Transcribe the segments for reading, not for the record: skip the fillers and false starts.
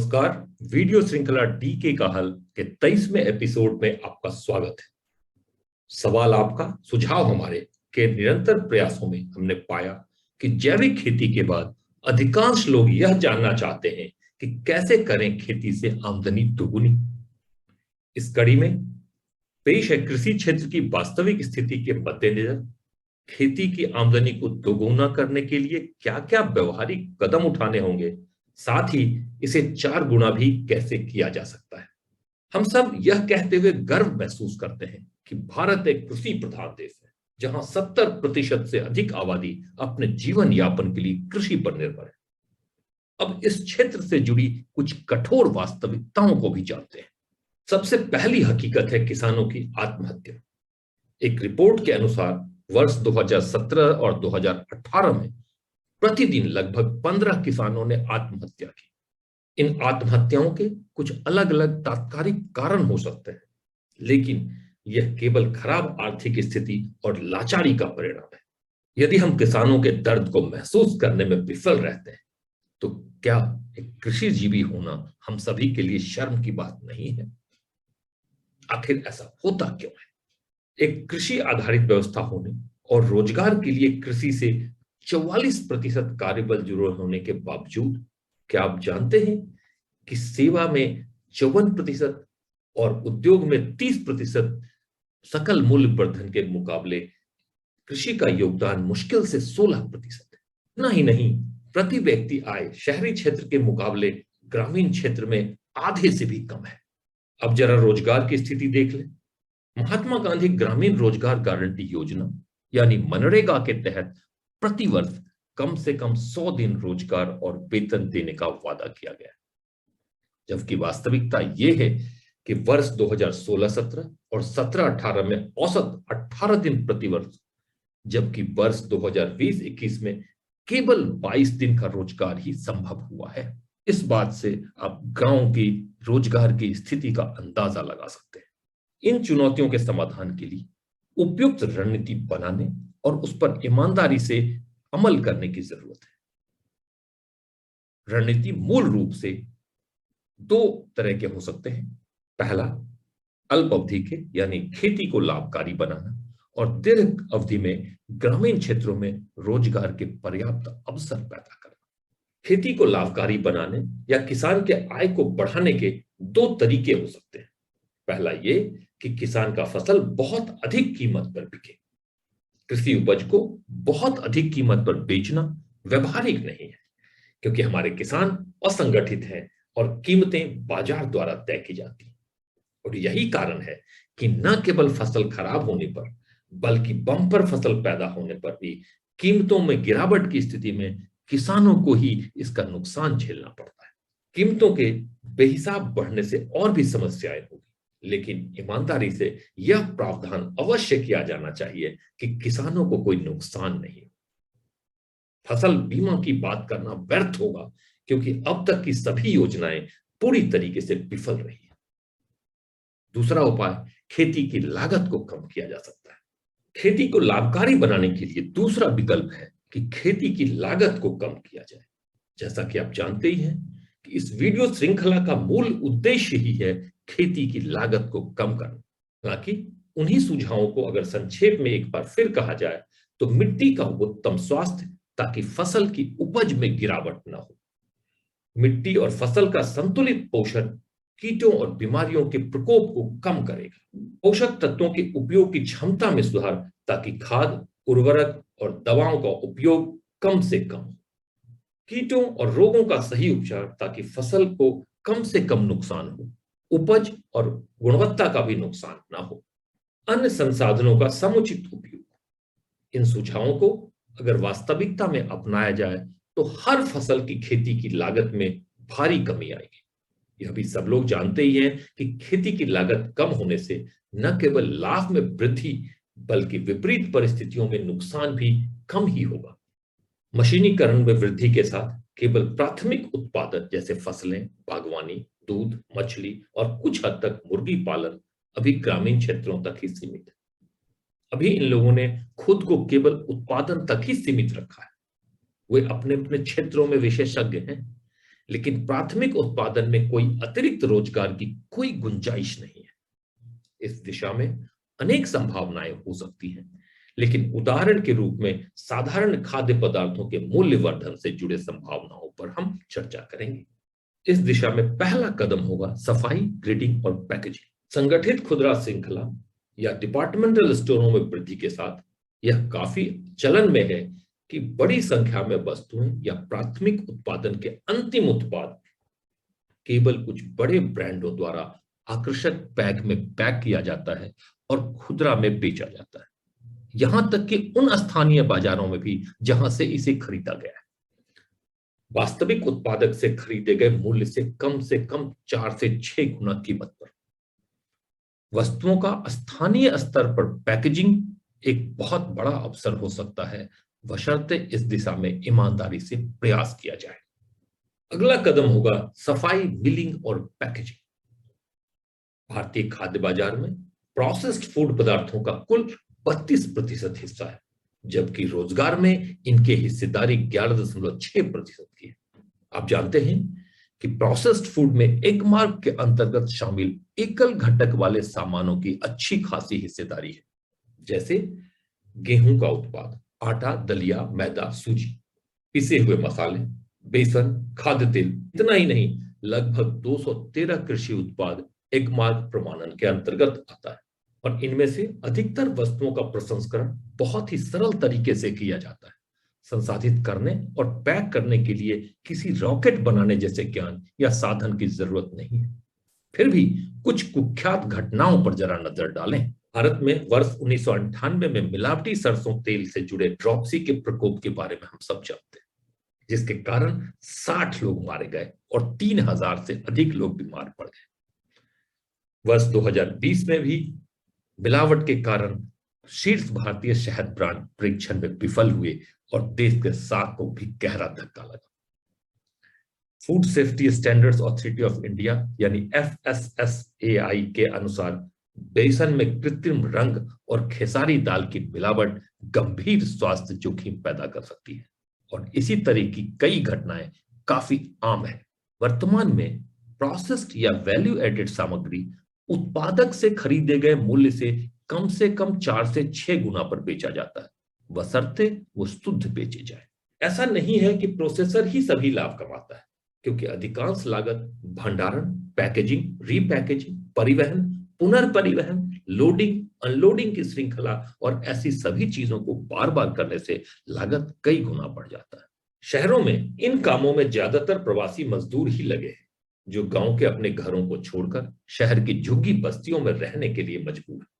नमस्कार। वीडियो श्रृंखला डीके का हल के 23वें एपिसोड में आपका स्वागत है। सवाल आपका, सुझाव हमारे के निरंतर प्रयासों में हमने पाया कि जैविक खेती के बाद अधिकांश लोग यह जानना चाहते हैं कि कैसे करें खेती से आमदनी दोगुनी। इस कड़ी में पेश है कृषि क्षेत्र की वास्तविक स्थिति के मद्देनजर खेती की आमदनी को दोगुना करने के लिए क्या क्या व्यवहारिक कदम उठाने होंगे, साथ ही इसे 4 गुना भी कैसे किया जा सकता है। हम सब यह कहते हुए गर्व महसूस करते हैं कि भारत एक कृषि प्रधान देश है, जहां 70% से अधिक आबादी अपने जीवन यापन के लिए कृषि पर निर्भर है। अब इस क्षेत्र से जुड़ी कुछ कठोर वास्तविकताओं को भी जानते हैं। सबसे पहली हकीकत है किसानों की आत्महत्या। एक रिपोर्ट के अनुसार वर्ष 2017 और 2018 में प्रतिदिन लगभग 15 किसानों ने आत्महत्या की। इन आत्महत्याओं के कुछ अलग अलग तात्कालिक कारण हो सकते हैं, लेकिन यह केवल खराब आर्थिक स्थिति और लाचारी का परिणाम है। यदि हम किसानों के दर्द को महसूस करने में विफल रहते हैं, तो क्या एक कृषिजीवी होना हम सभी के लिए शर्म की बात नहीं है? आखिर ऐसा होता क्यों है? एक कृषि आधारित व्यवस्था होने और रोजगार के लिए कृषि से 44% कार्यबल जुड़े होने के बावजूद क्या आप जानते हैं कि सेवा में 54% और उद्योग में 30% सकल मूल्य वर्धन के मुकाबले कृषि का योगदान मुश्किल से 16% है। इतना ही नहीं, प्रति व्यक्ति आय शहरी क्षेत्र के मुकाबले ग्रामीण क्षेत्र में आधे से भी कम है। अब जरा रोजगार की स्थिति देख लें। महात्मा गांधी ग्रामीण रोजगार गारंटी योजना यानी मनरेगा के तहत प्रतिवर्ष कम से कम 100 दिन रोजगार और वेतन देने का वादा किया गया, जबकि वास्तविकता यह है कि वर्ष 2016-17 और 17-18 में औसत 18 दिन प्रतिवर्ष, जबकि वर्ष 2020-21 में केवल 22 दिन का रोजगार ही संभव हुआ है। इस बात से आप गांव की रोजगार की स्थिति का अंदाजा लगा सकते हैं। इन चुनौतियों के समाधान के लिए उपयुक्त रणनीति बनाने और उस पर ईमानदारी से अमल करने की जरूरत है। रणनीति मूल रूप से 2 तरह के हो सकते हैं। पहला, अल्प अवधि के यानी खेती को लाभकारी बनाना, और दीर्घ अवधि में ग्रामीण क्षेत्रों में रोजगार के पर्याप्त अवसर पैदा करना। खेती को लाभकारी बनाने या किसान के आय को बढ़ाने के 2 तरीके हो सकते हैं। पहला ये कि किसान का फसल बहुत अधिक कीमत पर बिके। कृषि उपज को बहुत अधिक कीमत पर बेचना व्यवहारिक नहीं है, क्योंकि हमारे किसान असंगठित हैं और कीमतें बाजार द्वारा तय की जाती हैं। और यही कारण है कि न केवल फसल खराब होने पर, बल्कि बम्पर फसल पैदा होने पर भी कीमतों में गिरावट की स्थिति में किसानों को ही इसका नुकसान झेलना पड़ता है। कीमतों के बेहिसाब बढ़ने से और भी समस्याएं होगी, लेकिन ईमानदारी से यह प्रावधान अवश्य किया जाना चाहिए कि किसानों को कोई नुकसान नहीं हो। फसल बीमा की बात करना व्यर्थ होगा, क्योंकि अब तक की सभी योजनाएं पूरी तरीके से विफल रही है। दूसरा उपाय, खेती की लागत को कम किया जा सकता है। खेती को लाभकारी बनाने के लिए दूसरा विकल्प है कि खेती की लागत को कम किया जाए। जैसा कि आप जानते ही हैं कि इस वीडियो श्रृंखला का मूल उद्देश्य ही है खेती की लागत को कम करना। हालांकि उन्हीं सुझावों को अगर संक्षेप में एक बार फिर कहा जाए तो मिट्टी का उत्तम स्वास्थ्य, ताकि फसल की उपज में गिरावट न हो। मिट्टी और फसल का संतुलित पोषण कीटों और बीमारियों के प्रकोप को कम करेगा। पोषक तत्वों के उपयोग की क्षमता में सुधार, ताकि खाद, उर्वरक और दवाओं का उपयोग कम से कम हो। कीटों और रोगों का सही उपचार, ताकि फसल को कम से कम नुकसान हो, उपज और गुणवत्ता का भी नुकसान ना हो। अन्य संसाधनों का समुचित उपयोग। इन सुझावों को अगर वास्तविकता में अपनाया जाए तो हर फसल की खेती की लागत में भारी कमी आएगी। यह भी सब लोग जानते ही हैं कि खेती की लागत कम होने से न केवल लाभ में वृद्धि, बल्कि विपरीत परिस्थितियों में नुकसान भी कम ही होगा। मशीनीकरण में वृद्धि के साथ केवल प्राथमिक उत्पादन जैसे फसलें, बागवानी, दूध, मछली और कुछ हद तक मुर्गी पालन अभी ग्रामीण क्षेत्रों तक ही सीमित है। अभी इन लोगों ने खुद को केवल उत्पादन तक ही सीमित रखा है। वे अपने अपने क्षेत्रों में विशेषज्ञ हैं, लेकिन प्राथमिक उत्पादन में कोई अतिरिक्त रोजगार की कोई गुंजाइश नहीं है। इस दिशा में अनेक संभावनाएं हो सकती हैं, लेकिन उदाहरण के रूप में साधारण खाद्य पदार्थों के मूल्य वर्धन से जुड़े संभावनाओं पर हम चर्चा करेंगे। इस दिशा में पहला कदम होगा सफाई, ग्रेडिंग और पैकेजिंग। संगठित खुदरा श्रृंखला या डिपार्टमेंटल स्टोरों में वृद्धि के साथ यह काफी चलन में है कि बड़ी संख्या में वस्तुएं या प्राथमिक उत्पादन के अंतिम उत्पाद केवल कुछ बड़े ब्रांडों द्वारा आकर्षक पैक में पैक किया जाता है और खुदरा में बेचा जाता है, यहां तक कि उन स्थानीय बाजारों में भी जहां से इसे खरीदा गया है। वास्तविक उत्पादक से खरीदे गए मूल्य से कम 4 से 6 गुना कीमत पर वस्तुओं का स्थानीय स्तर पर पैकेजिंग एक बहुत बड़ा अवसर हो सकता है, बशर्ते इस दिशा में ईमानदारी से प्रयास किया जाए। अगला कदम होगा सफाई, मिलिंग और पैकेजिंग। भारतीय खाद्य बाजार में प्रोसेस्ड फूड पदार्थों का कुल 32% हिस्सा है, जबकि रोजगार में इनके हिस्सेदारी 11.6% की है। आप जानते हैं कि प्रोसेस्ड फूड में एक मार्ग के अंतर्गत शामिल एकल घटक वाले सामानों की अच्छी खासी हिस्सेदारी है, जैसे गेहूं का उत्पाद, आटा, दलिया, मैदा, सूजी, पिसे हुए मसाले, बेसन, खाद्य तेल। इतना ही नहीं, लगभग 213 कृषि उत्पाद एक मार्ग प्रमाणन के अंतर्गत आता है और इनमें से अधिकतर वस्तुओं का प्रसंस्करण बहुत ही सरल तरीके से किया जाता है। संसाधित करने और पैक करने के लिए किसी रॉकेट बनाने जैसे ज्ञान या साधन की जरूरत नहीं है। फिर भी कुछ कुख्यात घटनाओं पर जरा नजर डालें। भारत में वर्ष 1998 में मिलावटी सरसों तेल से जुड़े ड्रॉपसी के प्रकोप के बारे में हम सब जानते हैं, जिसके कारण 60 लोग मारे गए और 3000 से अधिक लोग बीमार पड़ गए। वर्ष 2020 में भी मिलावट के कारण शीर्ष भारतीय शहद ब्रांड परीक्षण में विफल हुए और देश के साख को भी गहरा धक्का लगा। Food safety standards authority of India यानी FSSAI के अनुसार बेसन में कृत्रिम रंग और खेसारी दाल की मिलावट गंभीर स्वास्थ्य जोखिम पैदा कर सकती है और इसी तरह की कई घटनाएं काफी आम है। वर्तमान में प्रोसेस्ड या वैल्यू एडेड सामग्री उत्पादक से खरीदे गए मूल्य से कम 4 से 6 गुना पर बेचा जाता है, बशर्ते वो शुद्ध बेचे जाए। ऐसा नहीं है कि प्रोसेसर ही सभी लाभ कमाता है, क्योंकि अधिकांश लागत भंडारण, पैकेजिंग, रीपैकेजिंग, परिवहन, पुनर्परिवहन, लोडिंग, अनलोडिंग की श्रृंखला और ऐसी सभी चीजों को बार बार करने से लागत कई गुना बढ़ जाता है। शहरों में इन कामों में ज्यादातर प्रवासी मजदूर ही लगे हैं, जो गांव के अपने घरों को छोड़कर शहर की झुग्गी बस्तियों में रहने के लिए मजबूर है।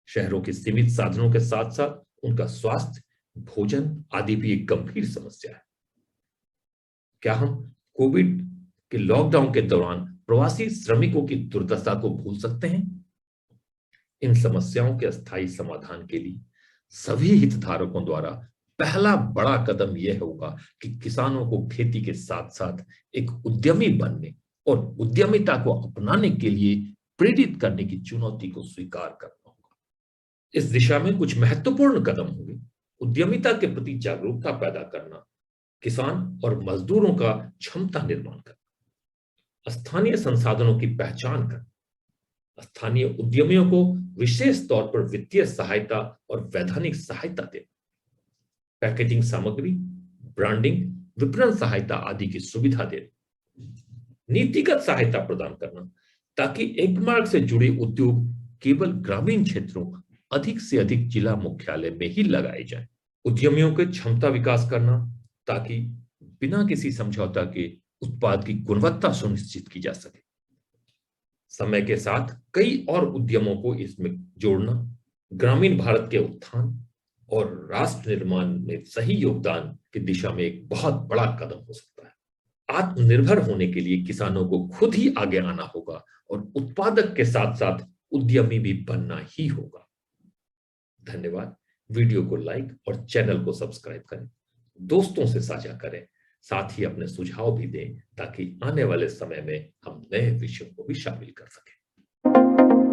शहरों के सीमित साधनों के साथ साथ उनका स्वास्थ्य, भोजन आदि भी एक गंभीर समस्या है। क्या हम कोविड के लॉकडाउन के दौरान प्रवासी श्रमिकों की दुर्दशा को भूल सकते हैं? इन समस्याओं के अस्थायी समाधान के लिए सभी हितधारकों द्वारा पहला बड़ा कदम यह होगा कि किसानों को खेती के साथ साथ एक उद्यमी बनने और उद्यमिता को अपनाने के लिए प्रेरित करने की चुनौती को स्वीकार करना होगा। इस दिशा में कुछ महत्वपूर्ण कदम होंगे। उद्यमिता के प्रति जागरूकता पैदा करना, किसान और मजदूरों का क्षमता निर्माण करना, स्थानीय संसाधनों की पहचान करना, स्थानीय उद्यमियों को विशेष तौर पर वित्तीय सहायता और वैधानिक सहायता देना, पैकेजिंग सामग्री, ब्रांडिंग, विपणन सहायता आदि की सुविधा देना, नीतिगत सहायता प्रदान करना, ताकि एक मार्ग से जुड़े उद्योग केवल ग्रामीण क्षेत्रों, अधिक से अधिक जिला मुख्यालय में ही लगाए जाएं। उद्यमियों के क्षमता विकास करना, ताकि बिना किसी समझौता के उत्पाद की गुणवत्ता सुनिश्चित की जा सके। समय के साथ कई और उद्यमों को इसमें जोड़ना, ग्रामीण भारत के उत्थान और राष्ट्र निर्माण में सही योगदान की दिशा में एक बहुत बड़ा कदम हो सकता है। आत्मनिर्भर होने के लिए किसानों को खुद ही आगे आना होगा और उत्पादक के साथ साथ उद्यमी भी बनना ही होगा। धन्यवाद। वीडियो को लाइक और चैनल को सब्सक्राइब करें, दोस्तों से साझा करें, साथ ही अपने सुझाव भी दें ताकि आने वाले समय में हम नए विषयों को भी शामिल कर सकें।